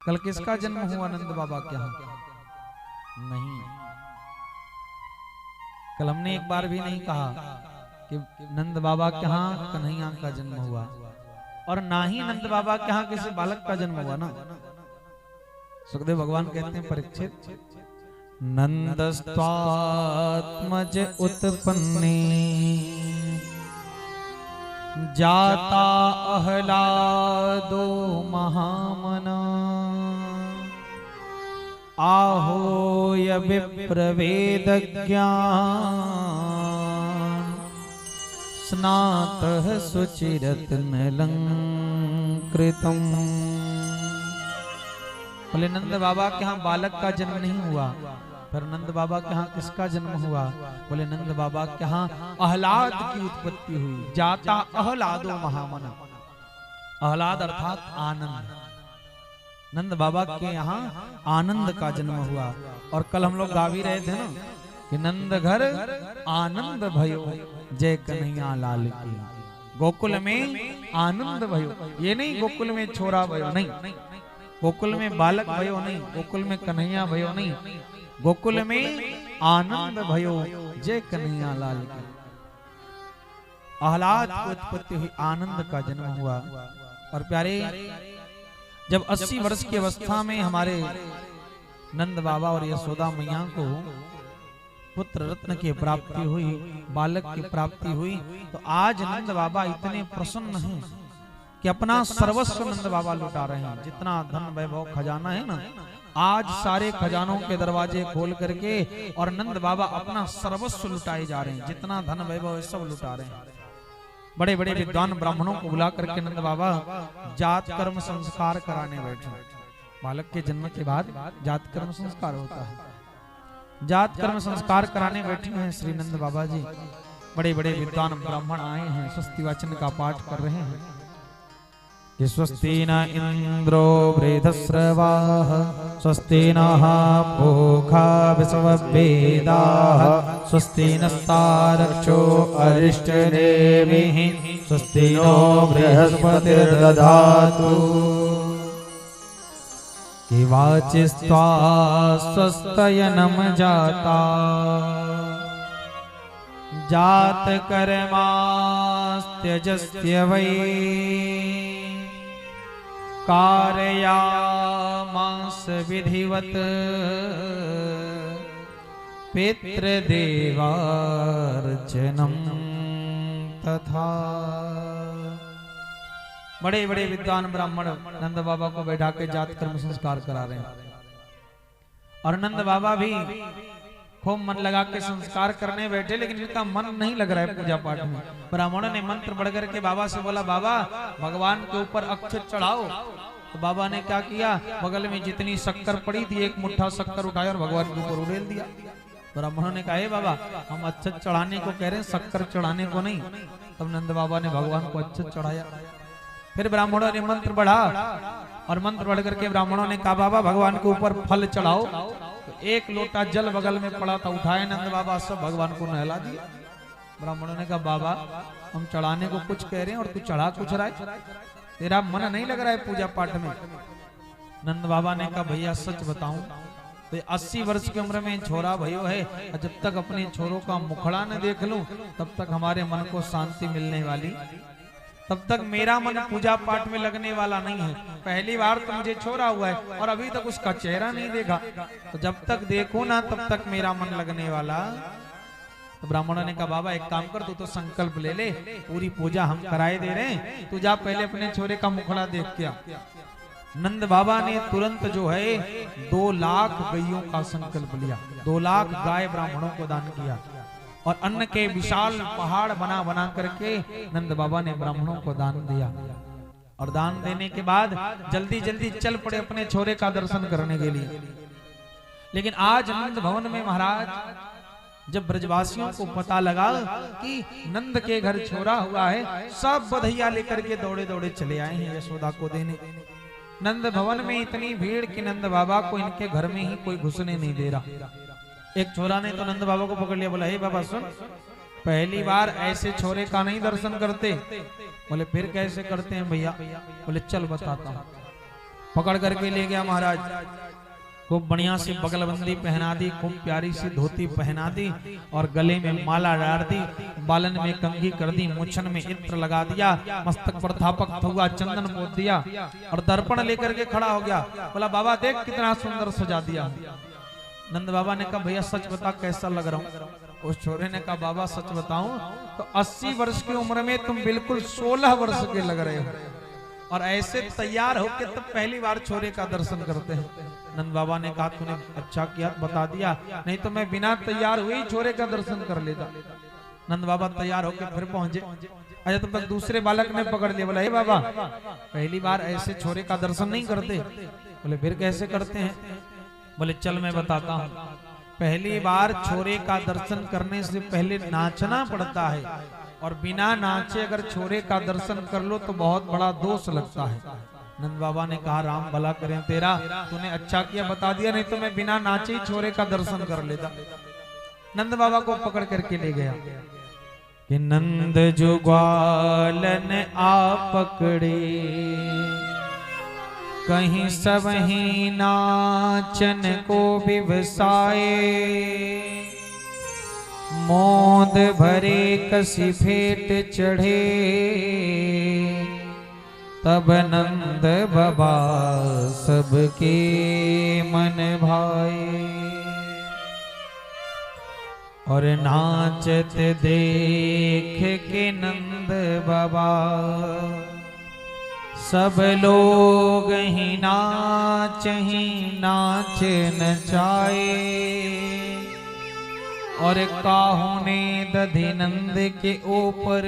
कल किसका जन्म हुआ नंद बाबा के यहाँ? नहीं, कल हमने एक बार भी नहीं कहा कि नंद बाबा के यहाँ कन्हैया का जन्म हुआ, और ना ही नंद बाबा के यहाँ किसी बालक का जन्म हुआ ना। सुखदेव भगवान कहते हैं परीक्षित, नंदस्त्वात्मज उत्पन्ने जाता अहलादो महामना आहोय विप्रवेद ज्ञान स्नातः सुचिरत्नलंकृतम्। बोले नंद बाबा के यहाँ बालक का जन्म नहीं हुआ, फिर नंद बाबा के यहाँ किसका जन्म हुआ? बोले नंद बाबा के यहाँ अहलाद की उत्पत्ति हुई। जाता अहलादो महामना, अहलाद अर्थात आनंद। नंद बाबा के यहाँ आनंद का जन्म हुआ। और कल हम लोग गा भी रहे थे ना कि नंद घर आनंद भयो जय कन्हैया लाल की। गोकुल में आनंद भयो, ये नहीं गोकुल में छोरा भयो, नहीं, गोकुल में बालक भयो नहीं, गोकुल में कन्हैया भयो नहीं, गोकुल में आनंद भयो जय कन्हैया लाल की। आह्लाद की उत्पत्ति हुई, आनंद का जन्म हुआ। और प्यारे, जब 80 वर्ष की अवस्था में हमारे नंद बाबा और यशोदा मैया को पुत्र रत्न की प्राप्ति हुई, बालक की प्राप्ति हुई, तो आज नंद बाबा इतने प्रसन्न हैं कि अपना सर्वस्व नंद बाबा लुटा रहे हैं। जितना धन वैभव खजाना है ना, आज सारे खजानों के दरवाजे खोल करके और नंद बाबा अपना सर्वस्व लुटाए जा रहे हैं। जितना धन वैभव है सब लुटा रहे हैं। बड़े बड़े विद्वान ब्राह्मणों को बुला करके नंद बाबा जात कर्म संस्कार कराने बैठे। बालक के जन्म के बाद जात कर्म संस्कार होता है। जात कर्म संस्कार कराने बैठे हैं श्री नंद बाबा जी। बड़े बड़े विद्वान ब्राह्मण आए हैं, स्वस्ति वाचन का पाठ कर रहे हैं। स्वस्ति न इंद्रो वृद्धस्रवाः स्वस्ति नः पूषा विश्ववेदाः स्वस्ति नस्तार्क्ष्यो अरिष्टनेमिः स्वस्ति नो बृहस्पतिर्दधातु। वाचिस्त्वा स्वस्तयनं जाता जात कर्मास्त्यजस्य वै कारयामास विधिवत पितृदेवार्चनम् तथा। बड़े बड़े विद्वान ब्राह्मण नंद बाबा को बैठा के जात कर्म संस्कार करा रहे हैं। और नंद बाबा भी खूब मन लगा के संस्कार करने बैठे, लेकिन इनका मन नहीं लग रहा है पूजा पाठ में। ब्राह्मणों ने मंत्र बढ़ करके बाबा से बोला, बाबा भगवान के ऊपर अक्षत चढ़ाओ। तो बाबा ने क्या किया, बगल में जितनी शक्कर पड़ी थी एक मुट्ठा शक्कर उठाया और भगवान के ऊपर उड़ेल दिया। ब्राह्मणों ने कहा, हे बाबा हम अक्षत चढ़ाने को कह रहे हैं, शक्कर चढ़ाने को नहीं। तब नंद बाबा ने भगवान को अक्षत चढ़ाया। फिर ब्राह्मणों ने मंत्र बढ़ा और मंत्र बढ़ करके ब्राह्मणों ने कहा, बाबा भगवान के ऊपर फल चढ़ाओ। तो एक लोटा जल बगल में पड़ा था, उठाए नंद बाबा, सब भगवान को नहला दिया। ब्राह्मणों ने कहा, बाबा हम चढ़ाने को कुछ कह रहे हैं और तू चढ़ा कुछ रहा है, तेरा मन नहीं लग रहा है पूजा पाठ में। नंद बाबा ने कहा, भैया सच बताऊं तो 80 वर्ष की उम्र में छोरा भयो है, और जब तक अपने छोरों का मुखड़ा न देख लूं तब तक हमारे मन को शांति मिलने वाली, तब तक मेरा मन पूजा पाठ में लगने वाला नहीं है। पहली बार तो मुझे छोरा हुआ है और अभी तक उसका चेहरा नहीं देखा, तो जब तक देखो ना तब तक मेरा मन लगने वाला। तो ब्राह्मणों ने कहा, बाबा एक काम कर, तू तो संकल्प ले ले, पूरी पूजा हम कराए दे रहे हैं, तू जा पहले अपने छोरे का मुखड़ा देख के आ। नंद बाबा ने तुरंत जो है 2 लाख गायों का संकल्प लिया। 2 लाख गाय ब्राह्मणों को दान किया और अन्न के विशाल पहाड़ बना बना करके नंद बाबा ने ब्राह्मणों को दान दिया। और दान देने के बाद जल्दी जल्दी चल पड़े अपने छोरे का दर्शन करने के लिए। लेकिन आज नंद भवन में महाराज, जब ब्रजवासियों को पता लगा कि नंद के घर छोरा हुआ है, सब बधाइयां लेकर के दौड़े दौड़े चले आए हैं यशोदा को देने। नंद भवन में इतनी भीड़ कि नंद बाबा को इनके घर में ही कोई घुसने नहीं दे रहा। एक छोरा ने तो नंद बाबा को पकड़ लिया, बोला, हे बाबा सुन, पहली बार ऐसे छोरे का नहीं दर्शन करते। बोले फिर कैसे करते हैं भैया? बोले चल बताता हूँ। पकड़ करके ले गया महाराज। खूब बढ़िया सी बगलबंदी पहना दी, खूब प्यारी सी धोती पहना दी और गले में माला डाल दी, बालन में कंघी कर दी, मुछन में इत्र लगा दिया, मस्तक पर थापक हुआ चंदन पोत दिया और दर्पण लेकर के खड़ा हो गया। बोला बाबा देख कितना सुंदर सजा दिया। नंद बाबा ने कहा भैया सच बता कैसा लग रहा हूँ। उस छोरे ने कहा बाबा सच बताऊं तो 80 वर्ष की उम्र में तुम बिल्कुल 16 वर्ष के लग रहे हो और ऐसे तैयार होके तब पहली बार छोरे का दर्शन करते हैं। नंद बाबा ने कहा तूने अच्छा किया बता दिया, नहीं तो मैं बिना तैयार हुए ही छोरे का दर्शन कर लेता। नंद बाबा तैयार होकर फिर पहुंचे। अच्छा तब तक दूसरे बालक ने पकड़ लिया। बोला हे बाबा पहली बार ऐसे छोरे का दर्शन नहीं करते। बोले फिर कैसे करते हैं? बोले चल मैं बताता हूँ। पहली बार छोरे का दर्शन करने से पहले नाचना पड़ता है और बिना नाचे अगर छोरे का दर्शन कर लो तो बहुत बड़ा दोष लगता है। नंद बाबा ने कहा राम भला करें तेरा, तूने अच्छा किया बता दिया, नहीं तो मैं बिना नाचे ही छोरे का दर्शन कर लेता। नंद बाबा को पकड़ करके ले गया कि नंद जो ग्वालन आ पकड़े, कहीं सब ही नाचन को विवसाए, मोद भरे कसी फेट चढ़े, तब नंद बाबा सबके मन भाए। और नाचत देख के नंद बाबा सब लोग ही नाच नचाए। और काहू ने दधि नंद के ऊपर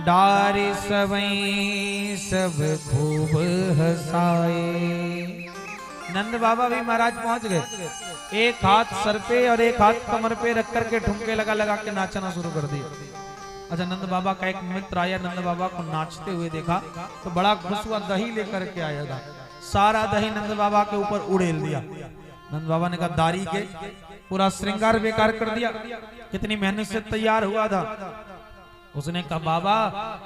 डारी सबई सब खूब हंसाए। नंद बाबा भी महाराज पहुंच गए, एक हाथ सर पे और एक हाथ कमर पे रख करके ठुमके लगा लगा के नाचना शुरू कर दिया। अच्छा नंद बाबा का एक मित्र आया, नंद बाबा को नाचते हुए देखा तो बड़ा खुश हुआ, दही लेकर के आया था। सारा दही नंद बाबा के ऊपर उड़ेल दिया। नंद बाबा ने कहा दारी के पूरा श्रृंगार बेकार कर दिया, कितनी मेहनत से तैयार हुआ था। उसने कहा बाबा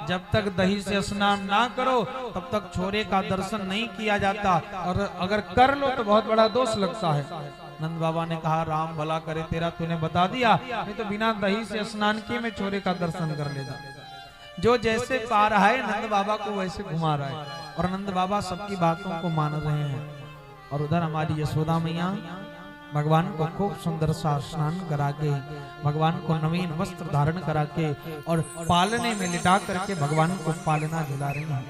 जब तक दही से स्नान ना करो तब तक छोरे का दर्शन नहीं किया जाता और अगर कर लो तो बहुत बड़ा दोष लगता है। नंद बाबा ने कहा राम भला करे तेरा, तूने बता दिया, नहीं तो बिना दही से स्नान किए मैं छोरे का दर्शन कर लेता। जो जैसे पा रहा है नंद बाबा को वैसे घुमा रहा है और नंद बाबा सबकी बातों को मान रहे हैं। और उधर हमारी यशोदा मैया भगवान को खूब सुंदर सा स्नान करा के, भगवान को नवीन वस्त्र धारण करा के और पालने में लिटा करके भगवान को पालना झुला रही हैं।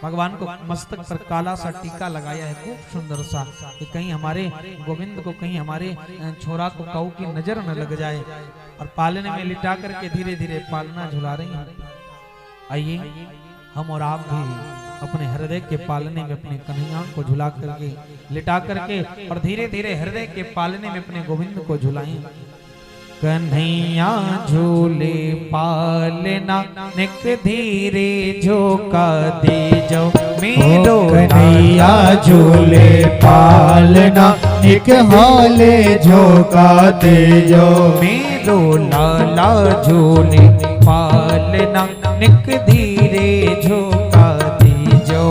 भगवान को मस्तक पर काला सा टीका लगाया है खूब सुंदर सा, कि कहीं हमारे गोविंद को, कहीं हमारे छोरा को काऊ की नजर न लग जाए। और पालने में लिटा करके धीरे धीरे पालना झुला रही हैं। आइए हम और आप भी अपने हृदय के पालने में अपने कन्हैया को झुला करके, लिटा करके और धीरे धीरे हृदय के पालने में अपने गोविंद को झुलाएं। कन्हैया झूले पालना निक धीरे झोका दे जो मेरो, कन्हैया झूले पालना निक हाले झोका दे जो मेरो लाला झूले पालना निक धीरे झोका दे जो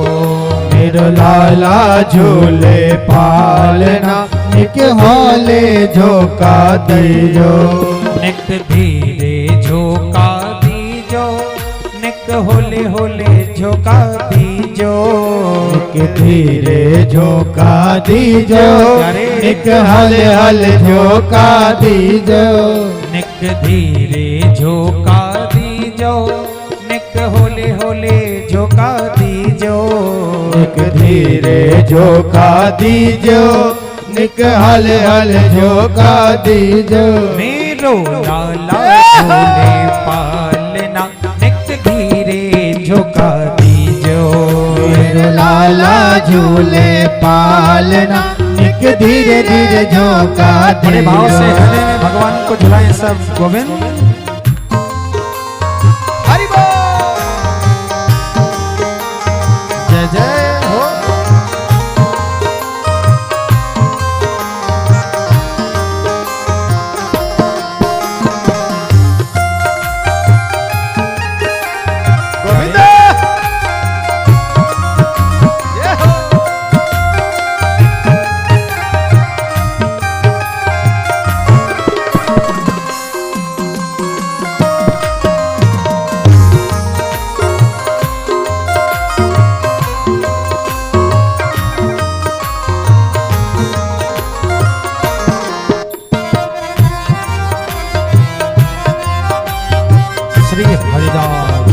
मेरो लाला झूले पालना निक हाले झोका दे जो निक धीरे झोका दीजो, निक होले होले झोका दीजो, निक धीरे झोका दीजो, निक हले हले झोका दीजो, निक धीरे झोका दीजो, निक होले होले झोका दीजो, निक धीरे झोका दीजो, निक हले हले झोका दीजो मेरो लाला झूले पालना निक धीरे झोका दीजो, मेरो लाला झूले पालना निक धीरे धीरे झोका दीजो। बड़े भाव से हृदय में भगवान को झुलाएं सब गोविंद। हरि बोल जय जय हो। श्री हरिदास।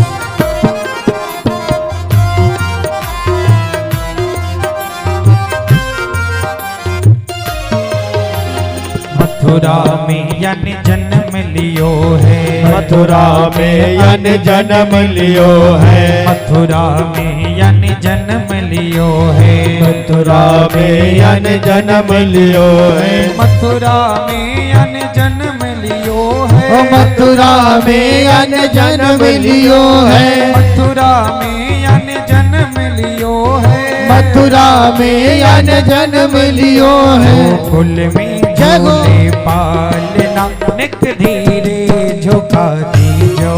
मथुरा में यानी जन्म लियो है, मथुरा में यानी जन्म लियो है, मथुरा में यानी जन्म लियो है, मथुरा में यानी जन्म लियो है, मथुरा में यानी जन्म लियो है, ओ मथुरा में यानी जन्म लियो है, मथुरा में यानी जन्म लियो है, मथुरा में यानी जन्म लियो है। गोकुल में झूले पालना निक धीरे झुका दीजो,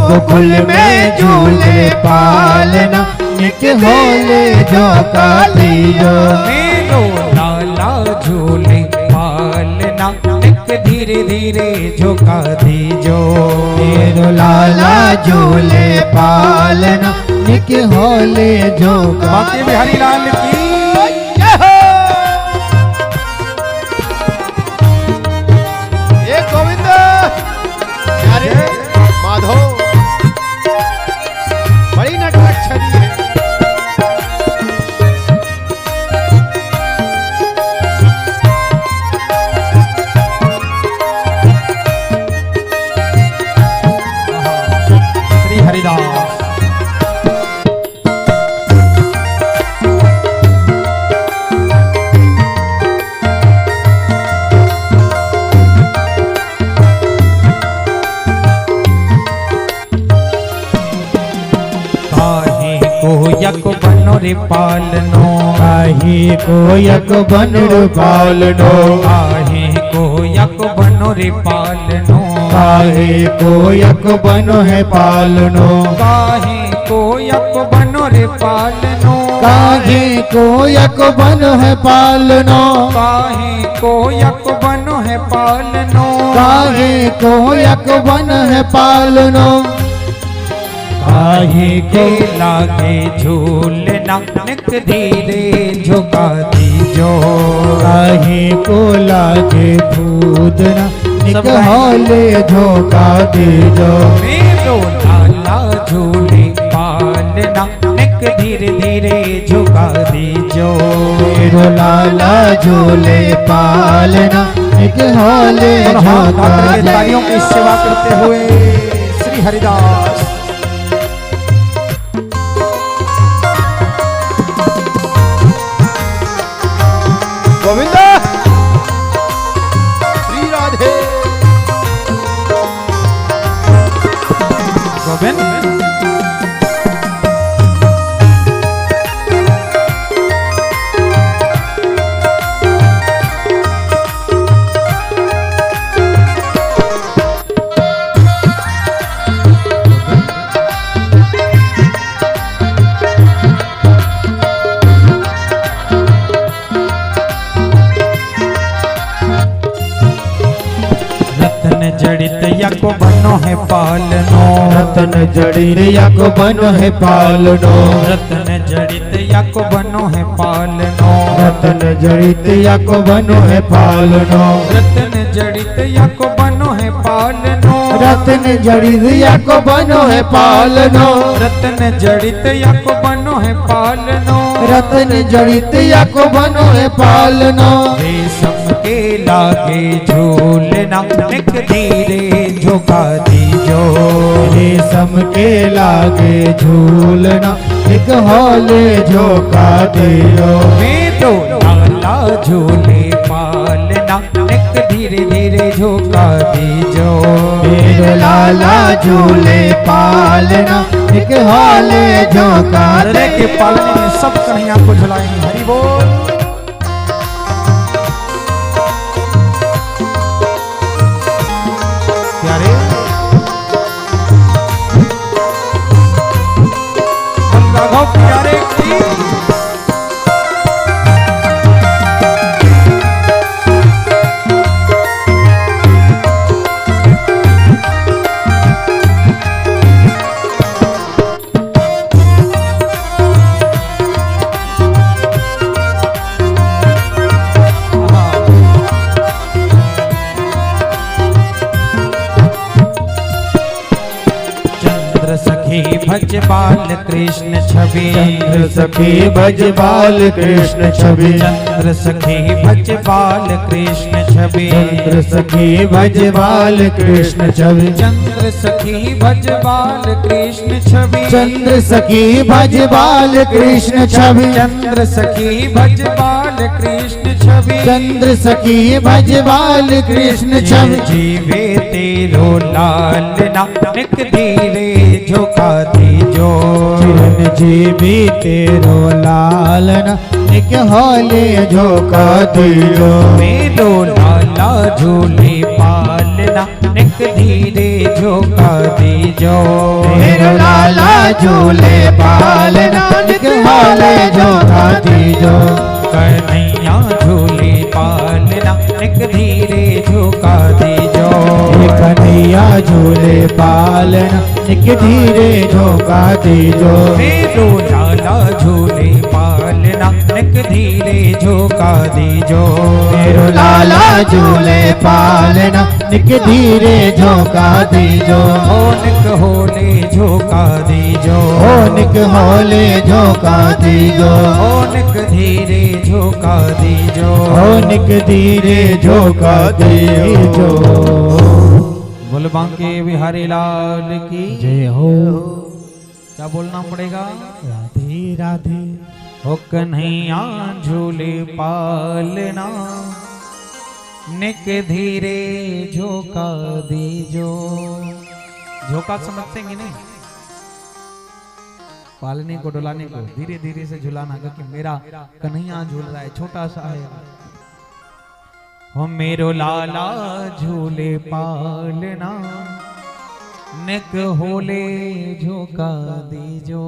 गोकुल में झूले पालना निक होले झोंका दीजो, मेरो लाला झूले पालना निक धीरे धीरे झुका दीजो, मेरो लाला झूले पालना निक होले झोंका। बाकी बिहारी लाल की गोविंद अरे माधो बड़ी नटखट छवि है। श्री हरिदास। यक बनो रे पालनो, काहे को यक बनर पालनो, काहे को यक बनो रे पालनो, काहे को यक बनो है पालनो, काहे को यक बनो रे पालनो, काहे को यक बनो है पालनो, काहे को यक बनो है पालनो, काहे को यक बनो है पालनो, काहे के को लागे झूलना निक धीरे झुका दीजो, काहे को लागे फूदना निक होले झोंका दीजो, मेरो लाला झूले पालना निक धीरे धीरे झुका दीजो, मेरो लाला झूले पालना निक होले झोंका दीजो। तालियों की सेवा करते हुए श्री हरिदास। गोविंद श्री राधे गोविंद जड़ित यको बनो है पालनो, रतन जड़ित यको बनो है पालनो, रतन जड़ित यको बनो है पालनो, रतन जड़ित यको बनो है पालनो, रतन जड़ित यको बनो है पालनो, रतन जड़ित यको बनो है पालनो, रतन जड़ित यको बनो है पालनो, रतन जड़ित यको बनो है पालनो, रेशम के लागे झूलना निक धीरे झुका दीजो, रेशम के लागे झूलना एक होले झोंका दियो, मेरो लाला झूले पालना निक धीरे धीरे झुका दीजो, मेरो लाला झूले पालना एक होले झोंका रे के पालने में सब कन्हैया को झुलाएंगे। हरि बोल। प्यारे राघव प्यारे की सखी भज बाल कृष्ण छवि, चंद्र सखी भज बाल कृष्ण छवि, चंद्र सखी भज बाल कृष्ण छवि, चंद्र सखी भज बाल कृष्ण छवि, चंद्र सखी भज बाल कृष्ण छवि, चंद्र सखी भज बाल कृष्ण छवि, चंद्र सखी भज बाल कृष्ण छवि, चंद्र सखी भज बाल कृष्ण छवि, जीवे तेरो लाल नानक धीरे झोंका दीजो, जीवी तेरो लालना एक होले झोंका दीजो, मेरो लाला झूले पालना निक धीरे झोंका दीजो, मेरो लाला झूले पालना एक होले झोंका दीजो, कन्हैया झूले पालना निक धीरे झोंका दीजो, कन्हैया झूले पालना एक धीरे झोंका दीजो, मेरो लाला झूले पालना निक धीरे झोंका दीजो, मेरो लाला झूले पालना निक धीरे झोंका दीजो, निक होले झोंका दीजो, निक होले झोंका दीजो, निक धीरे झोंका दीजो, निक धीरे झोंका दीजो। बोल बांके बिहारी लाल की जय हो। क्या बोलना पड़ेगा? राधे राधे। हो कन्हैया झूले पालना निक धीरे झोंका दीजो। झोंका समझते हैं नहीं? पालने को डुलाने को धीरे धीरे से झुलाना, क्योंकि मेरा कन्हैया झूल रहा है, छोटा सा है। हो मेरो लाला झूले पालना निक होले झोंका दीजो।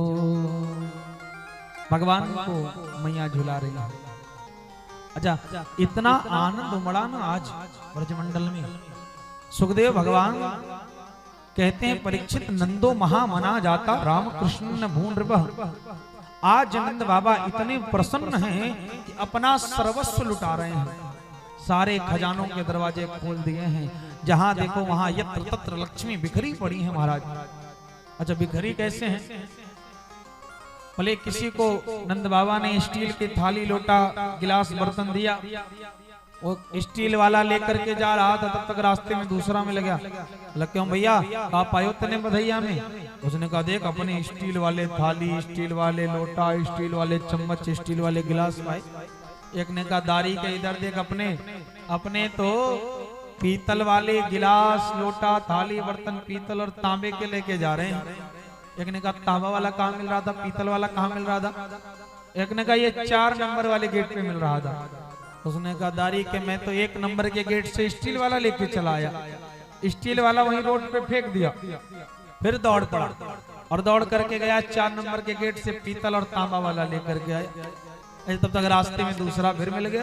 भगवान को मैया झुला रही है। अच्छा, इतना आनंद उमड़ा ना आज ब्रजमंडल में। सुखदेव भगवान कहते हैं, परीक्षित नंदो महा मना जाता राम कृष्ण न भून रिपह। आज नंद बाबा इतने प्रसन्न हैं कि अपना सर्वस्व लुटा रहे हैं। सारे खजानों के दरवाजे खोल दिए हैं। जहां देखो वहां यत्र तत्र लक्ष्मी बिखरी पड़ी है महाराज। अच्छा, बिखरी कैसे हैं? भले किसी को नंद बाबा ने स्टील की थाली लोटा गिलास बर्तन दिया, वो स्टील वाला लेकर के जा रहा था, तब तक रास्ते में दूसरा मिल गया। बोला क्यों भैया, आप आयो तने बधैया में? उसने कहा देख, अपने स्टील वाले थाली, स्टील वाले लोटा, स्टील वाले चम्मच, स्टील वाले गिलास भाई। एक ने कहा दारी के इधर देख, अपने तो पीतल वाले गिलास, लोटा, थाली, बर्तन पीतल और तांबे के लेके जा रहे हैं। एक ने कहा तांबा वाला कहाँ मिल रहा था, पीतल वाला कहाँ मिल रहा था? एक ने कहा ये 4 नंबर वाले गेट पे मिल रहा था। उसने कहा दारी के मैं तो 1 नंबर के गेट से स्टील वाला लेके चला आया। स्टील वाला वहीं रोड पे फेंक दिया, फिर दौड़ पड़ा और दौड़ करके गया 4 नंबर के गेट से पीतल और तांबा वाला लेकर के आया। तब तक रास्ते में दूसरा फिर मिल गया।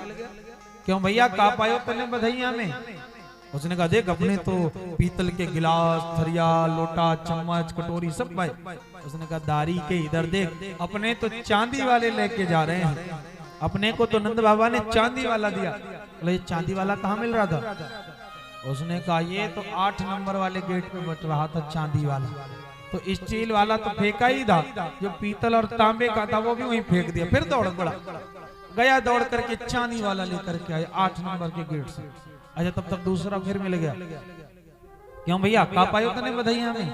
क्यों भैया, कहाँ पायो तने बधैया में? उसने कहा देख, अपने तो पीतल के गिलास, थरिया, लोटा, चम्मच, कटोरी सब पाए। उसने कहा दारी के इधर देख, अपने तो चांदी वाले लेके जा रहे हैं। अपने को तो नंद बाबा ने चांदी वाला दिया। बोले ये चांदी वाला कहाँ मिल रहा था? उसने कहा ये तो 8 नंबर वाले गेट पे बच रहा था चांदी वाला। तो स्टील वाला तो फेंका ही था, जो पीतल और तांबे का था वो भी वहीं फेंक दिया। फिर दौड़ पड़ा, गया दौड़ करके चांदी वाला लेकर के आया 8 नंबर के गेट से। अच्छा, तब तक दूसरा फिर मिल गया। क्यों भैया, का पायो तने बधैया में?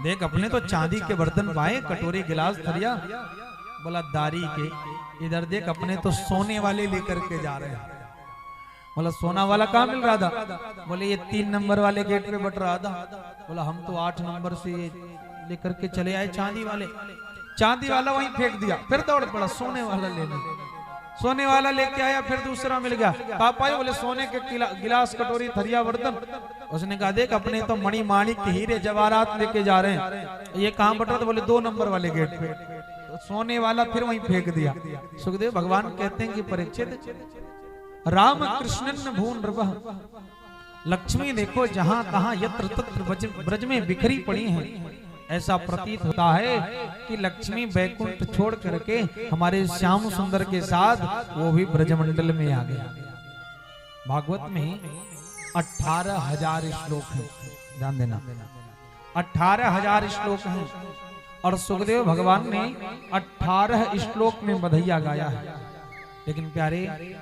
देख, अपने तो चांदी के बर्तन पाए, कटोरी, गिलास, थरिया। बोला दारी के इधर देख, अपने तो सोने वाले लेकर के जा रहे हैं। बोला सोना वाला कहाँ मिल रहा था? बोले ये 3 नंबर वाले गेट पे बट रहा था। बोला हम तो 8 नंबर से लेकर के चले आए चांदी वाले। चांदी वाला वहीं फेंक दिया, फिर दौड़ पड़ा सोने वाला लेने। सोने वाला लेके आया, फिर दूसरा मिल गया। पापा ही बोले सोने के गिलास, कटोरी, थरिया, बर्तन। उसने कहा देख, अपने तो मणि माणिक हीरे जवाहरात लेके जा रहे हैं, ये कहाँ बट रहा था? बोले 2 नंबर वाले गेट पे। तो सोने वाला फिर वहीं फेंक दिया। सुखदेव भगवान कहते हैं कि परीक्षित, राम कृष्ण भून रवः, लक्ष्मी देखो जहां कहां यत्र तत्र ब्रज में बिखरी पड़ी हैं। ऐसा प्रतीत होता है कि लक्ष्मी बैकुंठ छोड़ करके हमारे श्याम सुंदर के साथ वो भी ब्रजमंडल में आ गया। भागवत में 18,000 श्लोक हैं, ध्यान देना, 18,000 श्लोक हैं। और सुखदेव भगवान ने 18 श्लोक में बधैया गाया है। लेकिन प्यारे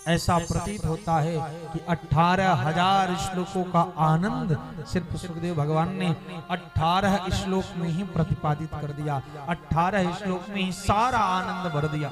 ऐसा प्रतीत होता है कि 18,000 श्लोकों का आनंद सिर्फ सुखदेव भगवान ने 18 श्लोक में ही प्रतिपादित कर दिया। 18 श्लोक में ही सारा आनंद भर दिया।